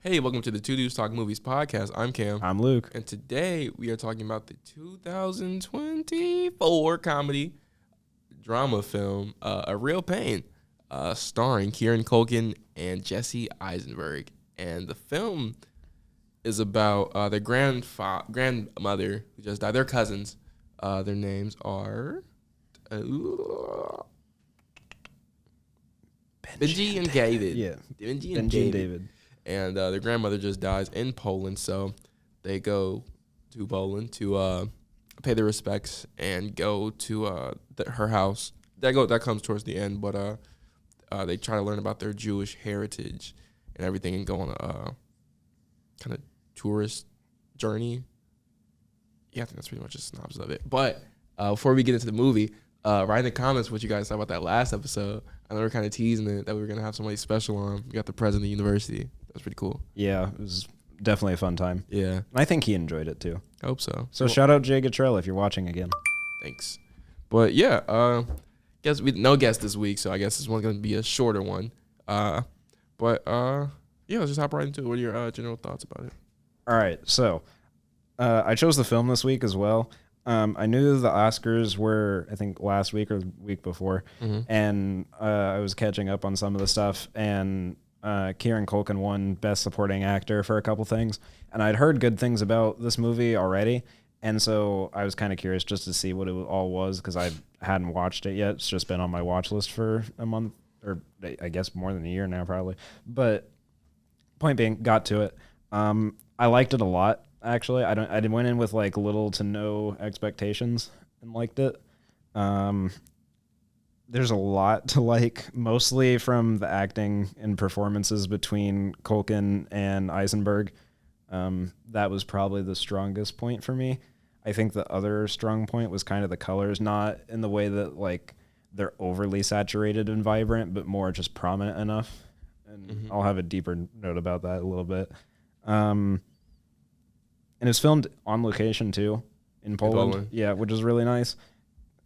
Hey, welcome to the Two Dudes Talk Movies podcast. I'm Cam. I'm Luke. And today we are talking about the 2024 comedy drama film, A Real Pain, starring Kieran Culkin and Jesse Eisenberg. And the film is about their grandmother who just died. They're cousins. Their names are Benji and David. Yeah. Benji and David. And their grandmother just dies in Poland, so they go to Poland to pay their respects and go to her house. That comes towards the end, but they try to learn about their Jewish heritage and everything, and go on a kind of tourist journey. Yeah, I think that's pretty much a synopsis of it. But before we get into the movie, write in the comments what you guys thought about that last episode. I know we're kind of teasing it that we were gonna have somebody special on. We got the president of the university. That was pretty cool. Yeah, it was definitely a fun time. Yeah, I think he enjoyed it too. I hope so. So shout out Jay Gatrell if you're watching again. Thanks. But yeah, guess we no guest this week, so I guess this one's gonna be a shorter one. Yeah, let's just hop right into it. What are your general thoughts about it? All right, so I chose the film this week as well. I knew the Oscars were, I think, last week or the week before, and I was catching up on some of the stuff, and Kieran Culkin won Best Supporting Actor for a couple things, and I'd heard good things about this movie already, and so I was kind of curious just to see what it all was, because I hadn't watched it yet. It's just been on my watch list for a month, or I guess more than a year now probably, but point being, got to it. I liked it a lot. Actually, I went in with like little to no expectations and liked it. There's a lot to like, mostly from the acting and performances between Culkin and Eisenberg. That was probably the strongest point for me. I think the other strong point was kind of the colors, not in the way that like they're overly saturated and vibrant, but more just prominent enough. And I'll have a deeper note about that a little bit. And it was filmed on location too, in Poland. Yeah, which is really nice.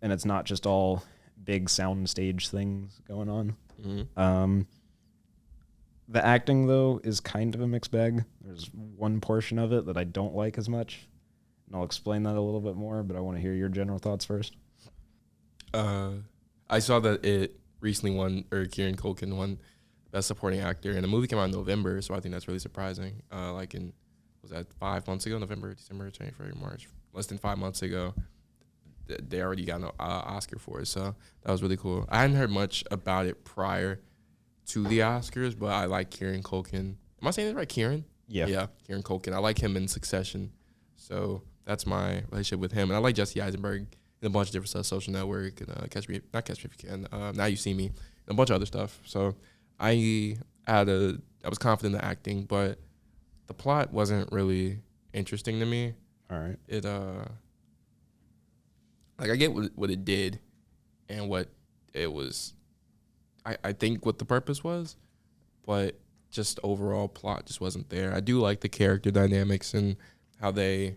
And it's not just all big sound stage things going on. The acting, though, is kind of a mixed bag. There's one portion of it that I don't like as much. And I'll explain that a little bit more, but I want to hear your general thoughts first. I saw that it recently won, or Kieran Culkin won Best Supporting Actor, and the movie came out in November, so I think that's really surprising. Was that 5 months ago? November, December, January, March. Less than 5 months ago, they already got an Oscar for it. So that was really cool. I hadn't heard much about it prior to the Oscars, but I like Kieran Culkin. Am I saying this right? Kieran? Yeah. Yeah, Kieran Culkin. I like him in Succession. So that's my relationship with him. And I like Jesse Eisenberg in a bunch of different stuff, Social Network, and Catch Me If You Can, Now You See Me, and a bunch of other stuff. So I was confident in the acting, but the plot wasn't really interesting to me. All right. It I get what it did and what it was. I think what the purpose was, but just overall plot just wasn't there. I do like the character dynamics and how they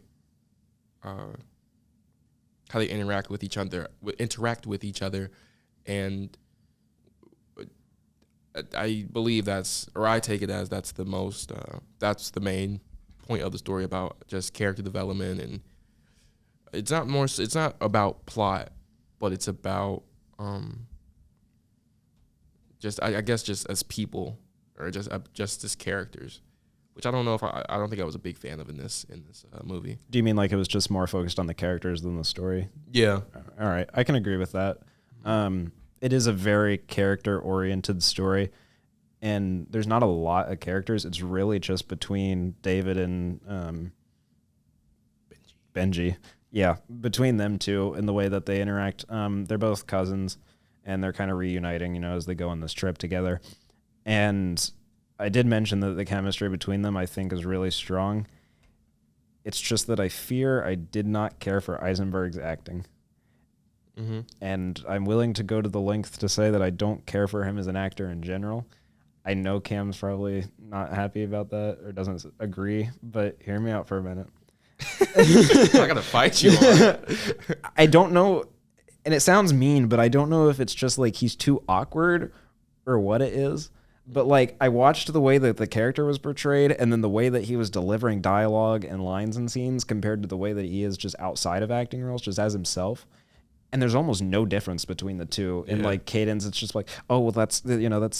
interact with each other, and I believe I take it as that's the main point of the story, about just character development. And it's not about plot, but it's about I guess just as people, or just as characters, which I don't know if I don't think I was a big fan of in this movie. Do you mean like it was just more focused on the characters than the story? Yeah. All right. I can agree with that. It is a very character-oriented story, and there's not a lot of characters. It's really just between David and Benji. Yeah, between them two and the way that they interact. They're both cousins, and they're kind of reuniting, as they go on this trip together. And I did mention that the chemistry between them, I think, is really strong. It's just that I fear I did not care for Eisenberg's acting. And I'm willing to go to the length to say that I don't care for him as an actor in general. I know Cam's probably not happy about that or doesn't agree, but hear me out for a minute. I'm not gonna fight you on it. I don't know, and it sounds mean, but I don't know if it's just like he's too awkward or what it is. But like I watched the way that the character was portrayed and then the way that he was delivering dialogue and lines and scenes compared to the way that he is just outside of acting roles, just as himself. And there's almost no difference between the two. In like cadence, it's just like, oh well, that's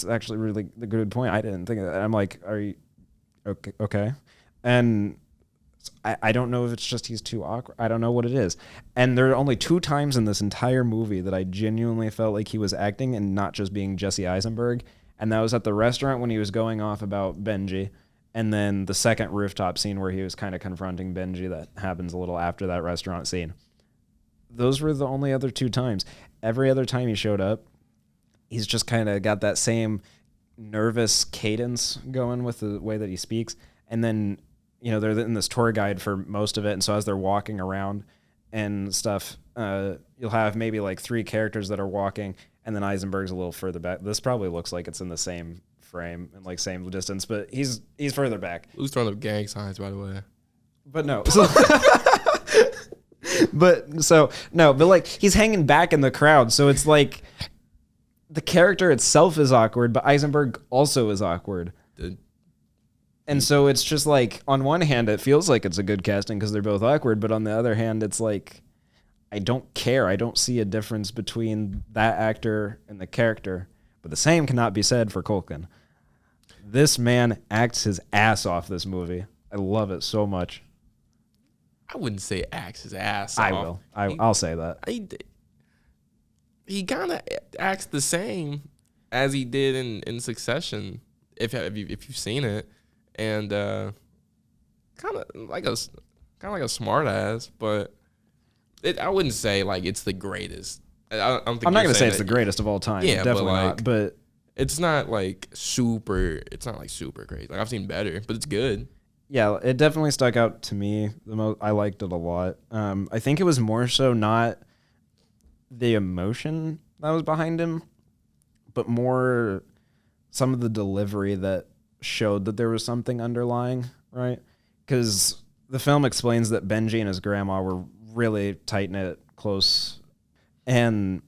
actually really the good point. I didn't think of that. And I'm like, are you okay? And I don't know if it's just he's too awkward. I don't know what it is. And there are only 2 times in this entire movie that I genuinely felt like he was acting and not just being Jesse Eisenberg. And that was at the restaurant when he was going off about Benji. And then the second rooftop scene where he was kind of confronting Benji that happens a little after that restaurant scene. Those were the only other 2 times. Every other time he showed up, he's just kind of got that same nervous cadence going with the way that he speaks. And then, they're in this tour guide for most of it. And so as they're walking around and stuff, you'll have maybe like 3 characters that are walking, and then Eisenberg's a little further back. This probably looks like it's in the same frame and like same distance, but he's further back. Who's throwing up gang signs, by the way? But no. So but like he's hanging back in the crowd. So it's like the character itself is awkward, but Eisenberg also is awkward. And so it's just like, on one hand, it feels like it's a good casting because they're both awkward. But on the other hand, it's like, I don't care. I don't see a difference between that actor and the character. But the same cannot be said for Culkin. This man acts his ass off this movie. I love it so much. I wouldn't say acts his ass I off. will. I'll say that. He kind of acts the same as he did in Succession, if you've seen it. And kind of like a smart ass, but I wouldn't say like it's the greatest. I'm not gonna say it's the greatest of all time. Yeah, definitely not. But it's not like super. It's not like super great. Like I've seen better, but it's good. Yeah, it definitely stuck out to me the most. I liked it a lot. I think it was more so not the emotion that was behind him, but more some of the delivery that showed that there was something underlying, right? Because the film explains that Benji and his grandma were really tight-knit, close. And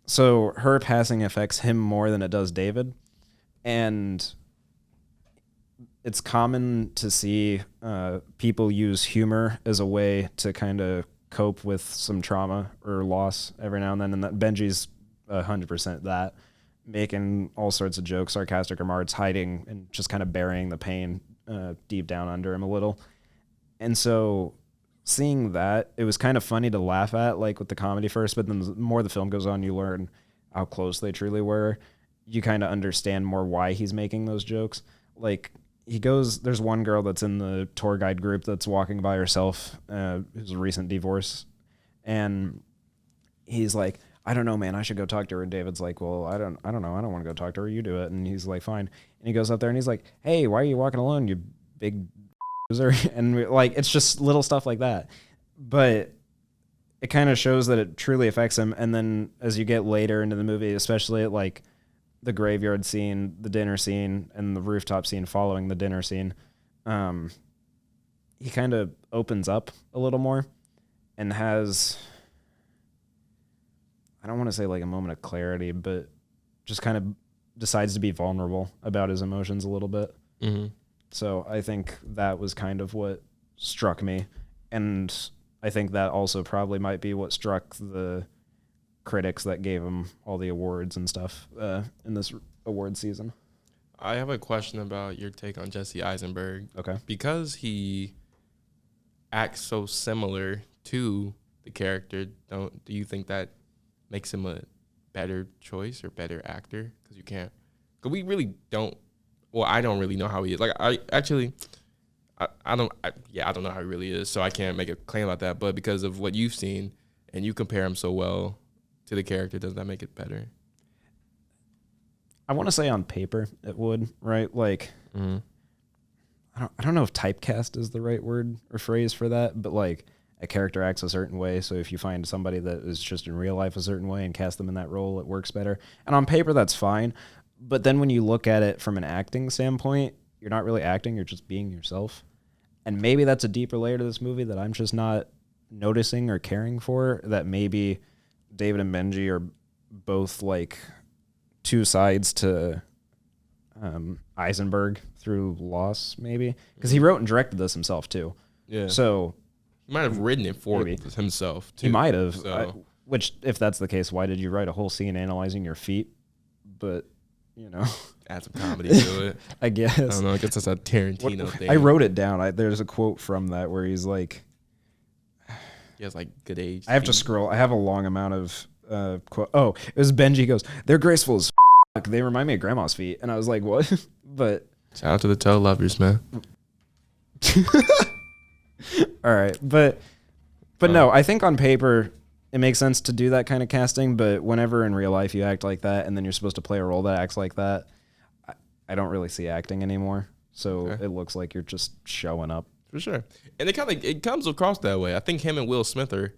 so her passing affects him more than it does David. And it's common to see people use humor as a way to kind of cope with some trauma or loss every now and then. And that Benji's 100% that. Making all sorts of jokes, sarcastic remarks, hiding and just kind of burying the pain deep down under him a little. And so seeing that, it was kind of funny to laugh at, like with the comedy first, but then the more the film goes on, you learn how close they truly were. You kind of understand more why he's making those jokes. Like there's one girl that's in the tour guide group that's walking by herself, who's a recent divorce. And he's like, I don't know, man, I should go talk to her. And David's like, well, I don't know. I don't want to go talk to her. You do it. And he's like, fine. And he goes up there and he's like, hey, why are you walking alone, you big loser? And like, it's just little stuff like that. But it kind of shows that it truly affects him. And then as you get later into the movie, especially at like the graveyard scene, the dinner scene, and the rooftop scene following the dinner scene, he kind of opens up a little more and has, I don't want to say like a moment of clarity, but just kind of decides to be vulnerable about his emotions a little bit. Mm-hmm. So I think that was kind of what struck me. And I think that also probably might be what struck the critics that gave him all the awards and stuff in this award season. I have a question about your take on Jesse Eisenberg. Okay. Because he acts so similar to the character, do you think that makes him a better choice or better actor? Because you can't. Because we really don't. Well, I don't really know how he is. Like I don't know how he really is. So I can't make a claim about that. But because of what you've seen and you compare him so well to the character, does that make it better? I want to say on paper it would, right? Like, mm-hmm. I don't know if typecast is the right word or phrase for that, but like a character acts a certain way. So if you find somebody that is just in real life a certain way and cast them in that role, it works better. And on paper, that's fine. But then when you look at it from an acting standpoint, you're not really acting, you're just being yourself. And maybe that's a deeper layer to this movie that I'm just not noticing or caring for, that maybe David and Benji are both like two sides to Eisenberg through Loss, maybe, because he wrote and directed this himself too. Yeah. So he might have written it for maybe. himself too. He might have. So. Which, if that's the case, why did you write a whole scene analyzing your feet? But add some comedy to it. I guess. I don't know. I guess that's a Tarantino thing. I wrote it down. There's a quote from that where he's like, he has like good age. I have to scroll. I have a long amount of quote. Oh, it was Benji goes, "They're graceful as fuck. They remind me of grandma's feet." And I was like, what? But shout out to the toe lovers, man. All right. But no, I think on paper it makes sense to do that kind of casting, but whenever in real life you act like that and then you're supposed to play a role that acts like that, I don't really see acting anymore. So It looks like you're just showing up. For sure. And it comes across that way. I think him and Will Smith are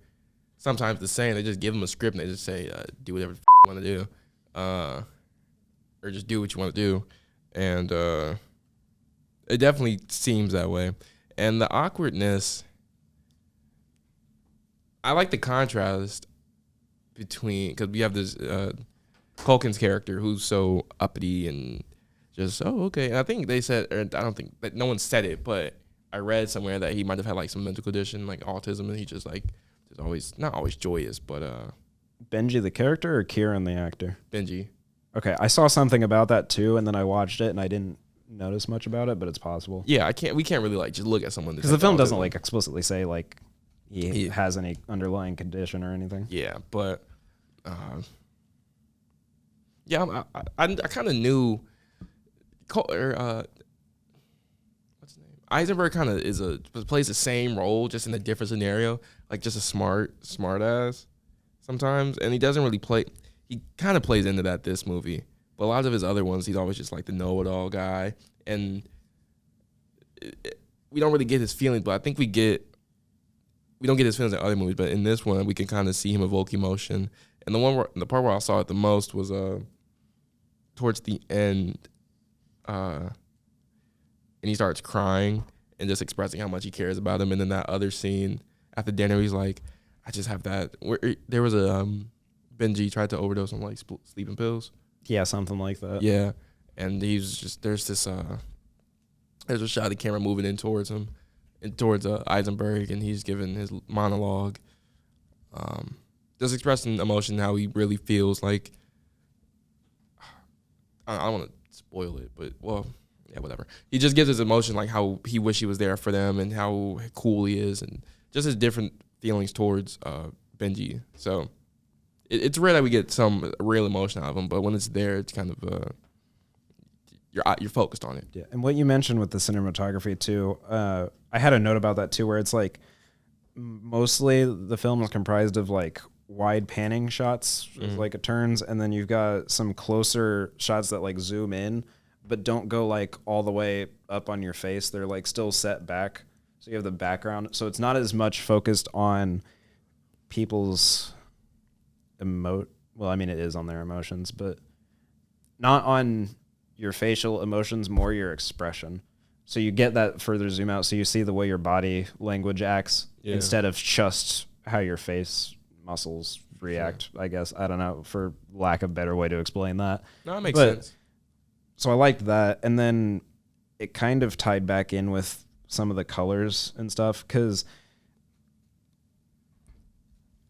sometimes the same. They just give him a script and they just say, do whatever the you want to do. Or just do what you want to do. And it definitely seems that way. And the awkwardness, I like the contrast between, because we have this Culkin's character who's so uppity and just, okay. And I think they said, or I don't think, that no one said it, but I read somewhere that he might have had like some mental condition, like autism, and he just like, is always, not always joyous, but. Benji the character or Kieran the actor? Benji. Okay, I saw something about that too, and then I watched it and I didn't notice much about it, but it's possible. Yeah, we can't really like just look at someone. Because the film doesn't like explicitly say like he has any underlying condition or anything. Yeah, but I kind of knew. What's his name? Eisenberg kind of plays the same role, just in a different scenario, like just a smart ass sometimes, and he doesn't really play. He kind of plays into that this movie, but a lot of his other ones, he's always just like the know-it-all guy, and we don't really get his feelings. But I think we don't get his feelings in other movies, but in this one, we can kind of see him evoke emotion. And the part where I saw it the most was towards the end, and he starts crying and just expressing how much he cares about him. And then that other scene after dinner, he's like, "I just have that." There was a Benji tried to overdose on like sleeping pills. Yeah, something like that. Yeah, and he's just there's a shot of the camera moving in towards him, and towards Eisenberg, and he's giving his monologue, just expressing emotion, how he really feels. Like, I don't want to spoil it, but yeah, whatever. He just gives his emotion, like how he wish he was there for them, and how cool he is, and just his different feelings towards Benji. So it's rare that we get some real emotion out of him, but when it's there, it's kind of you're focused on it. Yeah, and what you mentioned with the cinematography too, I had a note about that too, where it's like mostly the film is comprised of like wide panning shots, like it turns, and then you've got some closer shots that like zoom in, but don't go like all the way up on your face. They're like still set back, so you have the background. So it's not as much focused on people's well, I mean, it is on their emotions, but not on your facial emotions, more your expression. So you get that further zoom out, so you see the way your body language acts instead of just how your face muscles react, I guess. I don't know, for lack of a better way to explain that. No, it makes sense. So I liked that, and then it kind of tied back in with some of the colors and stuff, because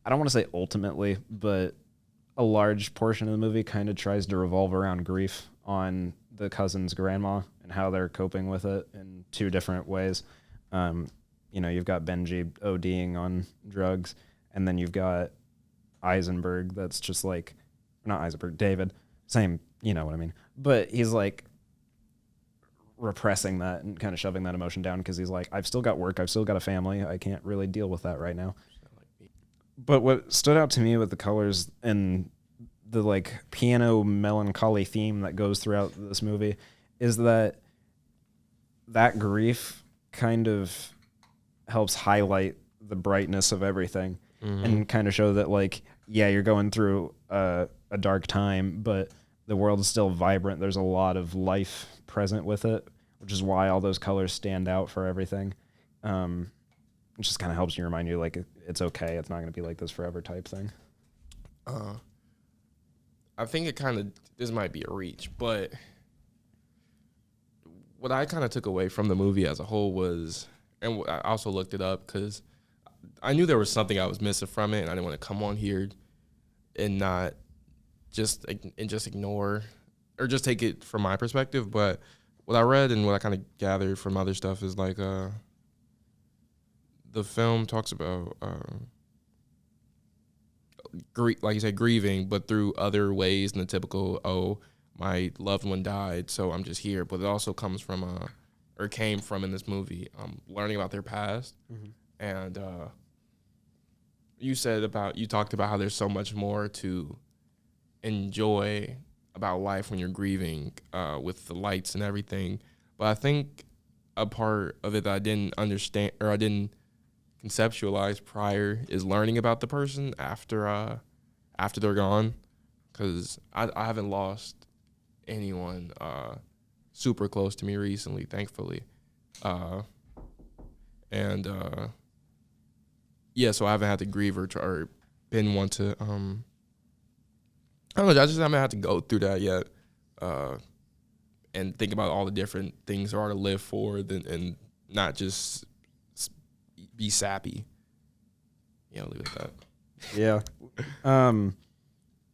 I don't want to say ultimately, but a large portion of the movie kind of tries to revolve around grief on the cousin's grandma and how they're coping with it in two different ways. You've got Benji ODing on drugs, and then you've got Eisenberg that's just like, not Eisenberg, David, same, you know what I mean. But he's like repressing that and kind of shoving that emotion down because he's like, I've still got work, I've still got a family, I can't really deal with that right now. But what stood out to me with the colors and the like piano melancholy theme that goes throughout this movie is that grief kind of helps highlight the brightness of everything and kind of show that like, yeah, you're going through a dark time, but the world is still vibrant. There's a lot of life present with it, which is why all those colors stand out for everything. It just kind of helps you remind you, like, it's okay. It's not going to be like this forever type thing. I think this might be a reach, but what I kind of took away from the movie as a whole was, and I also looked it up because I knew there was something I was missing from it, and I didn't want to come on here and not just ignore or just take it from my perspective. But what I read and what I kind of gathered from other stuff is like the film talks about like you said, grieving, but through other ways than the typical, oh, my loved one died, so I'm just here. But it also comes from or came from in this movie, learning about their past. Mm-hmm. And you talked about how there's so much more to enjoy about life when you're grieving, with the lights and everything. But I think a part of it that I didn't understand or I didn't conceptualize prior is learning about the person after they're gone, because I haven't lost anyone super close to me recently, thankfully, and so I haven't had to grieve or been one to I don't know, I just haven't had to go through that yet, and think about all the different things there are to live for, and not just be sappy. Yeah, I'll leave it at that. Yeah.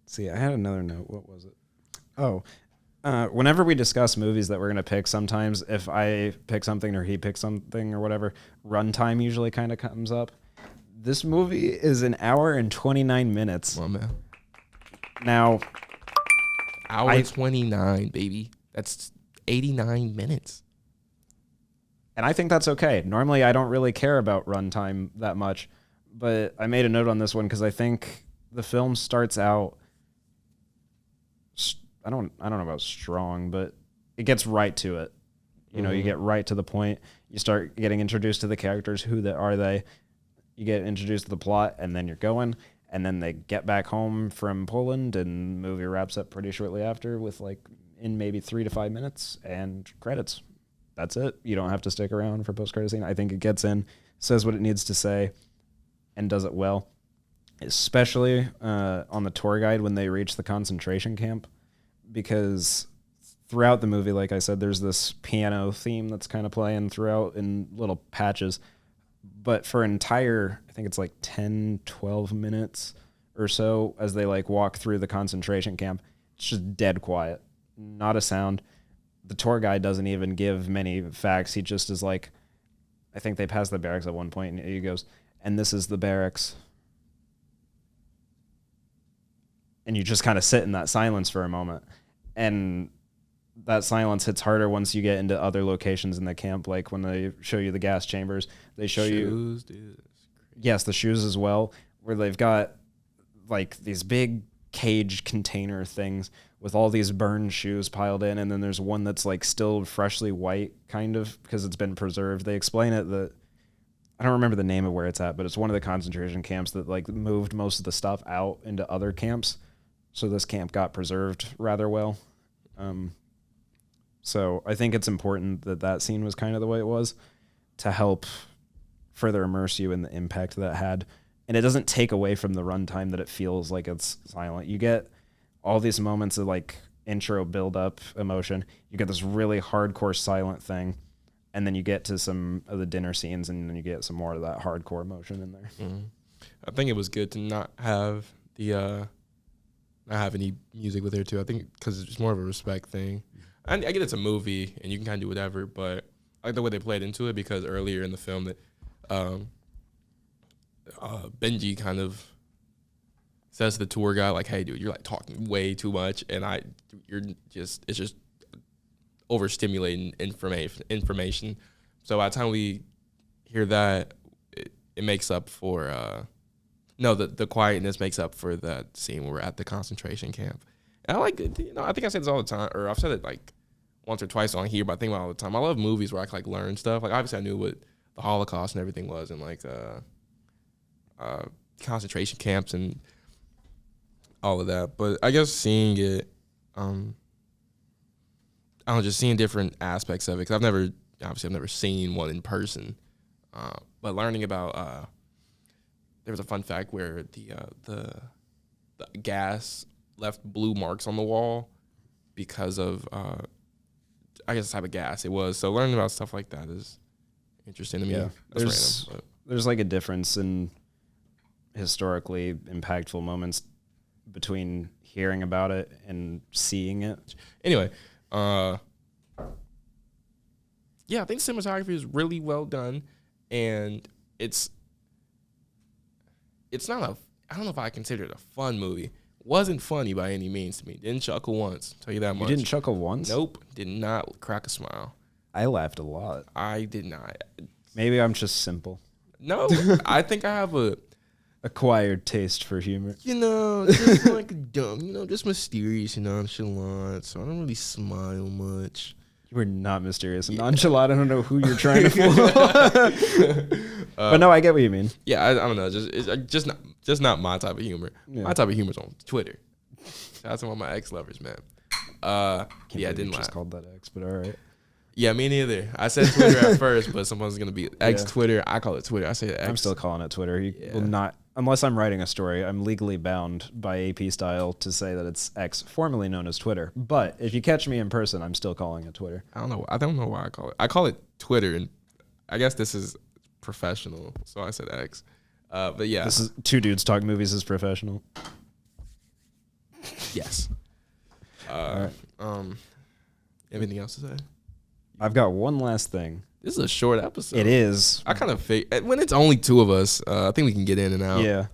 See, I had another note. What was it? Oh, whenever we discuss movies that we're going to pick, sometimes if I pick something or he picks something or whatever, runtime usually kind of comes up. This movie is an hour and 29 minutes. Come on, man. Now, hour 29, baby. That's 89 minutes. And I think that's okay. Normally, I don't really care about runtime that much, but I made a note on this one because I think the film starts out. I don't know about strong, but it gets right to it. You know, you get right to the point. You start getting introduced to the characters. Who are they? You get introduced to the plot, and then you're going. And then they get back home from Poland, and the movie wraps up pretty shortly after with in maybe 3 to 5 minutes and credits. That's it. You don't have to stick around for post-credit scene. I think it gets in, says what it needs to say, and does it well. Especially on the tour guide when they reach the concentration camp, because throughout the movie, like I said, there's this piano theme that's kind of playing throughout in little patches. But for an entire, I think it's 10, 12 minutes or so as they walk through the concentration camp, it's just dead quiet. Not a sound. The tour guide doesn't even give many facts. He just is I think they pass the barracks at one point, and he goes, and this is the barracks. And you just kind of sit in that silence for a moment. And that silence hits harder once you get into other locations in the camp, like when they show you the gas chambers. They show shoes, dude. Yes, the shoes as well, where they've got these big cage container things with all these burned shoes piled in, and then there's one that's still freshly white, kind of, because it's been preserved. They explain it that I don't remember the name of where it's at, but it's one of the concentration camps that moved most of the stuff out into other camps. So this camp got preserved rather well. So I think it's important that scene was kind of the way it was to help further immerse you in the impact that it had. And it doesn't take away from the runtime that it feels like it's silent. You get all these moments of intro build up emotion. You get this really hardcore silent thing. And then you get to some of the dinner scenes, and then you get some more of that hardcore emotion in there. Mm-hmm. I think it was good to not have any music with her too. I think because it's more of a respect thing. I get it's a movie and you can kind of do whatever, but I like the way they played into it, because earlier in the film that Benji kind of says to the tour guide, hey, dude, you're talking way too much, and it's just overstimulating information. So by the time we hear that, it makes up for the quietness makes up for that scene where we're at the concentration camp. And I like it. I think I say this all the time, or I've said it once or twice on here, but I think about it all the time. I love movies where I can learn stuff. Obviously I knew what the Holocaust and everything was, and concentration camps and all of that. But I guess seeing it, just seeing different aspects of it, because I've never seen one in person. But learning about, there was a fun fact where the gas left blue marks on the wall because of I guess, the type of gas it was. So learning about stuff like that is interesting to me. Yeah. That's random. There's like a difference in historically impactful moments between hearing about it and seeing it. Anyway, yeah, I think cinematography is really well done, and it's not I don't know if I consider it a fun movie. Wasn't funny by any means to me. Didn't chuckle once. Tell you that much. You didn't chuckle once? Nope. Did not crack a smile. I laughed a lot. I did not. Maybe I'm just simple. No, I think I have a acquired taste for humor. Just like dumb, just mysterious and nonchalant. So I don't really smile much. You were not mysterious and nonchalant. I don't know who you're trying to fool. But no, I get what you mean. Yeah, I don't know. It's just not my type of humor. Yeah. My type of humor is on Twitter. Shout out to all my ex-lovers, man. I didn't laugh. Just called that X, but all right. Yeah, me neither. I said Twitter at first, but someone's gonna be X Twitter. I call it Twitter. I say X. I'm still calling it Twitter. You will not, unless I'm writing a story. I'm legally bound by AP style to say that it's X, formerly known as Twitter. But if you catch me in person, I'm still calling it Twitter. I don't know why I call it. I call it Twitter, and I guess this is professional, so I said X. But yeah, this is Two Dudes Talk Movies is professional. Yes. All right. Anything else to say? I've got one last thing. This is a short episode. It is. I kind of when it's only two of us, I think we can get in and out. Yeah.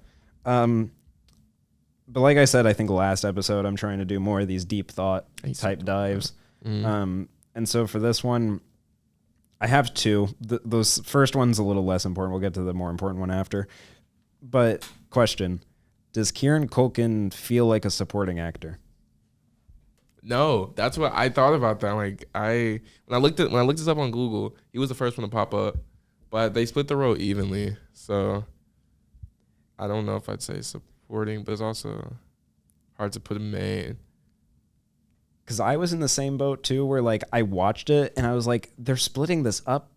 But like I said, I think last episode, I'm trying to do more of these deep thought type dives. Mm-hmm. And so for this one, I have two. Those first one's a little less important. We'll get to the more important one after. But question, does Kieran Culkin feel like a supporting actor? No, that's what I thought about that. Like when I looked this up on Google, he was the first one to pop up, but they split the role evenly. So I don't know if I'd say supporting, but it's also hard to put a main. Because I was in the same boat too, where like I watched it and I was like, they're splitting this up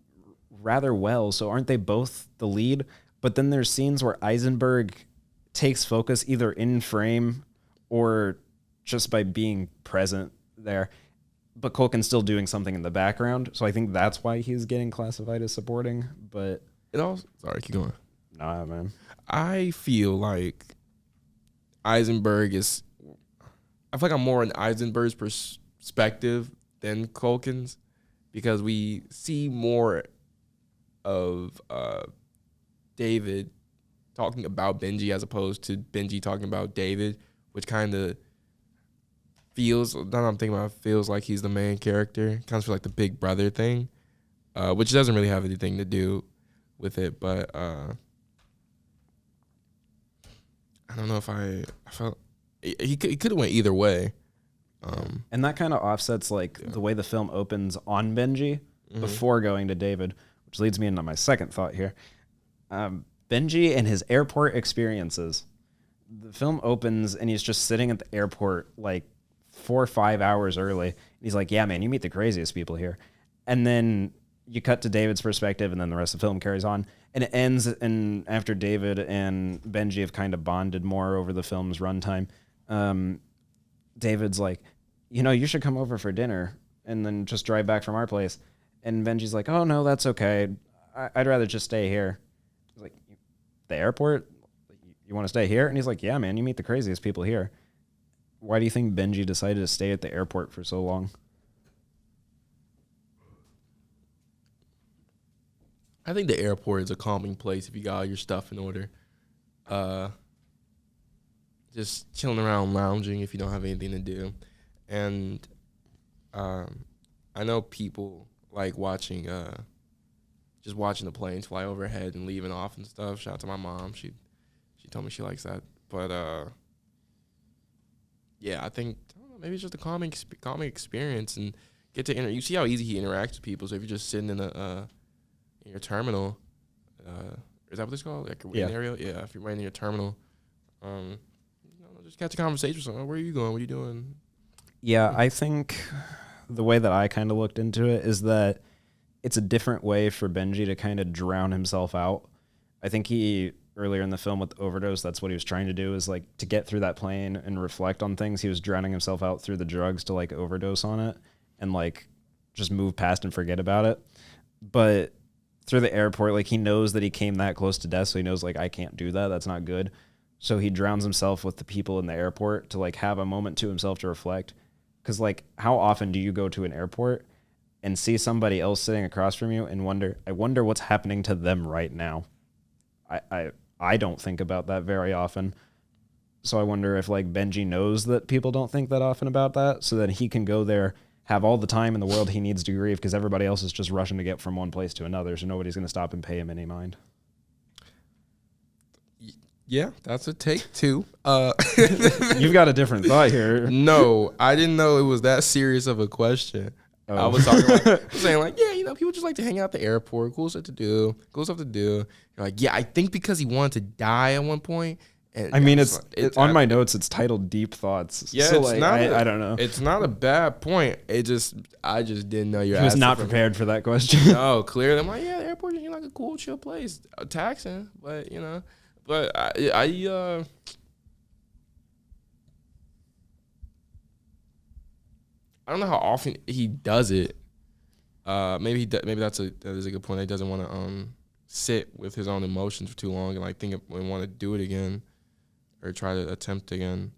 rather well. So aren't they both the lead? But then there's scenes where Eisenberg takes focus either in frame or just by being present there, but Culkin's still doing something in the background. So I think that's why he's getting classified as supporting. But sorry, keep going. Nah, man. I feel like I feel like I'm more in Eisenberg's perspective than Culkin's, because we see more of David talking about Benji as opposed to Benji talking about David, which kind of feels like he's the main character. Kind of feel like the big brother thing, which doesn't really have anything to do with it. But I don't know if I felt he could have went either way. And that kind of offsets the way the film opens on Benji before going to David, which leads me into my second thought here. Benji and his airport experiences. The film opens and he's just sitting at the airport like 4 or 5 hours early. And he's like, yeah, man, you meet the craziest people here. And then you cut to David's perspective, and then the rest of the film carries on. And it ends, and after David and Benji have kind of bonded more over the film's runtime, David's like, you should come over for dinner and then just drive back from our place. And Benji's like, oh, no, that's okay. I'd rather just stay here. He's like, the airport? You want to stay here? And he's like, yeah, man, you meet the craziest people here. Why do you think Benji decided to stay at the airport for so long? I think the airport is a calming place if you got all your stuff in order. Just chilling around, lounging if you don't have anything to do. And I know people like watching the planes fly overhead and leaving off and stuff. Shout out to my mom. She told me she likes that. But yeah, I don't know, maybe it's just a calming experience, and get to you see how easy he interacts with people. So if you're just sitting in in your terminal, is that what it's called? Like a waiting area? Yeah, if you're waiting in your terminal, just catch a conversation with someone. Where are you going? What are you doing? Yeah, I think the way that I kind of looked into it is that it's a different way for Benji to kind of drown himself out. I think earlier in the film with the overdose, that's what he was trying to do, is like to get through that plane and reflect on things. He was drowning himself out through the drugs to like overdose on it and like just move past and forget about it. But through the airport, like, he knows that he came that close to death, so he knows, like, I can't do that. That's not good. So he drowns himself with the people in the airport to, like, have a moment to himself to reflect. Because, like, how often do you go to an airport and see somebody else sitting across from you and I wonder what's happening to them right now? I don't think about that very often. So I wonder if, like, Benji knows that people don't think that often about that, so that he can go there, have all the time in the world he needs to grieve, because everybody else is just rushing to get from one place to another, so nobody's going to stop and pay him any mind. Yeah, that's a take too. You've got a different thought here. No, I didn't know it was that serious of a question. Oh. I was talking about, saying like, yeah, people just like to hang out at the airport, cool stuff to do. You're like, yeah, I think because he wanted to die at one point. And I mean, it's on my notes. It's titled "Deep Thoughts." Yeah, so, it's like, not. I don't know. It's not a bad point. I just didn't know your. He was not prepared for that question. No, clearly, I'm like, yeah, the airport is like a cool, chill place, taxing, but but I don't know how often he does it. Maybe that is a good point. He doesn't want to sit with his own emotions for too long and like think and want to do it again or try to attempt again.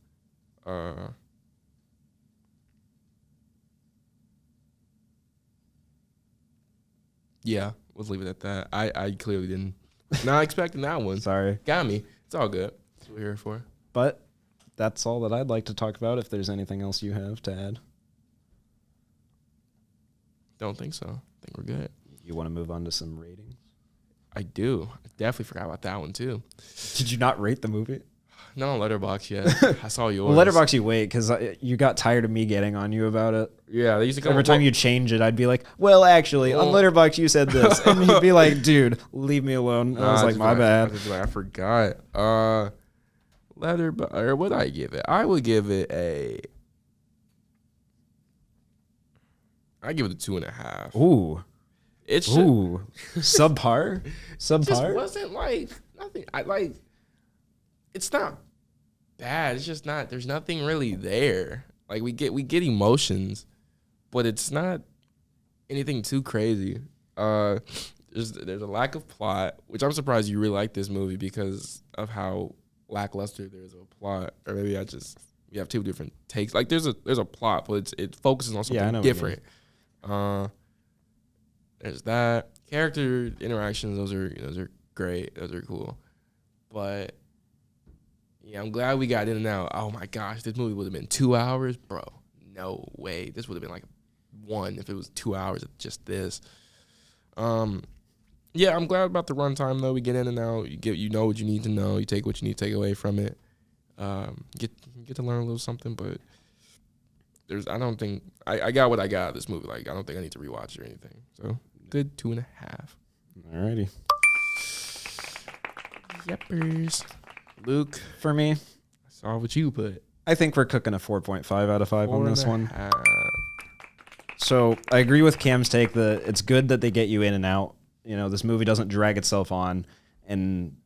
Yeah, let's leave it at that. I clearly didn't. Not expecting that one. Sorry. Got me. It's all good. That's what we're here for. But that's all that I'd like to talk about. If there's anything else you have to add. Don't think so. I think we're good. You want to move on to some ratings? I do. I definitely forgot about that one too. Did you not rate the movie? No, Letterboxd yet. I saw yours. Well, Letterboxd you wait, because you got tired of me getting on you about it. Yeah, they used to come every time you change it, I'd be like, well, actually, on Letterboxd you said this. And you'd be like, dude, leave me alone. And I was like, my bad. I forgot. Letterboxd, or what I give it? I would give it I give it a 2.5. Ooh. It's subpar? Subpar? It just wasn't like nothing. It's not bad. It's just not. There's nothing really there. Like we get emotions, but it's not anything too crazy. There's a lack of plot, which I'm surprised you really like this movie because of how lackluster there is of a plot. Or maybe we have two different takes. Like there's a plot, but it focuses on something different. There's that. Character interactions, those are great. Those are cool. But yeah, I'm glad we got in and out. Oh my gosh, this movie would have been 2 hours, bro. No way. This would have been like 1 if it was 2 hours of just this. Yeah, I'm glad about the runtime though. We get in and out. You know what you need to know. You take what you need to take away from it. Get to learn a little something, but I don't think I got what I got out of this movie. Like I don't think I need to rewatch it or anything. So good 2.5. Alrighty. Yepers. Luke, for me, I saw what you put. I think we're cooking a 4.5 out of 5 on this one. 4.5. So I agree with Cam's take that it's good that they get you in and out. This movie doesn't drag itself on and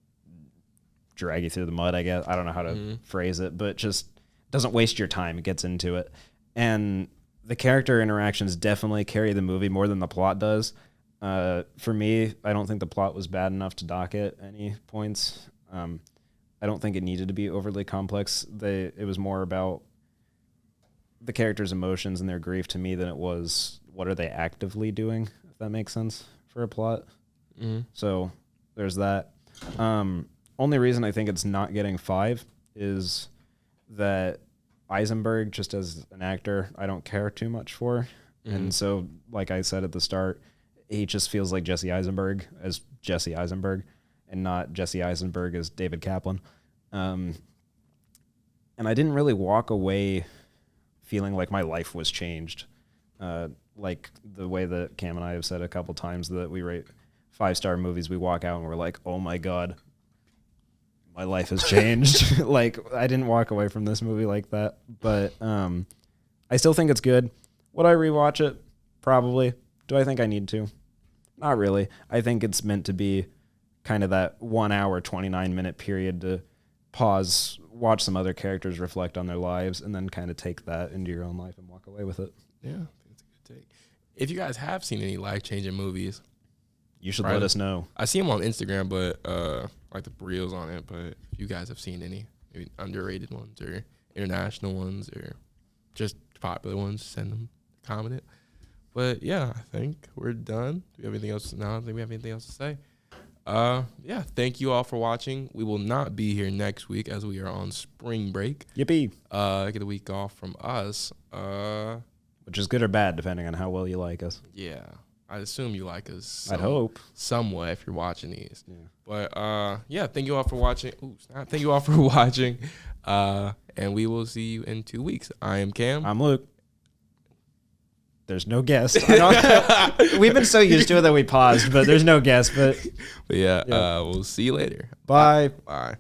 drag you through the mud, I guess. I don't know how to phrase it, but just doesn't waste your time. It gets into it. And the character interactions definitely carry the movie more than the plot does. For me, I don't think the plot was bad enough to dock it any points. I don't think it needed to be overly complex. It was more about the characters' emotions and their grief to me than it was what are they actively doing, if that makes sense for a plot. Mm-hmm. So there's that. Only reason I think it's not getting 5 is that Eisenberg, just as an actor, I don't care too much for. Mm-hmm. And so, like I said at the start, he just feels like Jesse Eisenberg as Jesse Eisenberg and not Jesse Eisenberg as David Kaplan. And I didn't really walk away feeling like my life was changed. Like the way that Cam and I have said a couple times that we rate 5-star movies, we walk out and we're like, oh my God, my life has changed. Like I didn't walk away from this movie like that, but I still think it's good. Would I rewatch it? Probably. Do I think I need to? Not really. I think it's meant to be kind of that 1 hour, 29-minute period to pause, watch some other characters reflect on their lives, and then kind of take that into your own life and walk away with it. Yeah, I think it's a good take. if you guys have seen any life-changing movies, you should let us know. I see them on Instagram, but like the reels on it. But if you guys have seen any maybe underrated ones or international ones or just popular ones, send them, comment it. But yeah, I think we're done. Do we have anything else? No, I don't think we have anything else to say. Yeah, thank you all for watching. We will not be here next week as we are on spring break. Yippee. Get a week off from us. Which is good or bad, depending on how well you like us. Yeah. I assume you like us. I'd hope. Somewhat if you're watching these. Yeah. But yeah, thank you all for watching. Thank you all for watching. And we will see you in 2 weeks. I am Cam. I'm Luke. There's no guest. We've been so used to it that we paused, but there's no guest. But yeah, we'll see you later. Bye. Bye.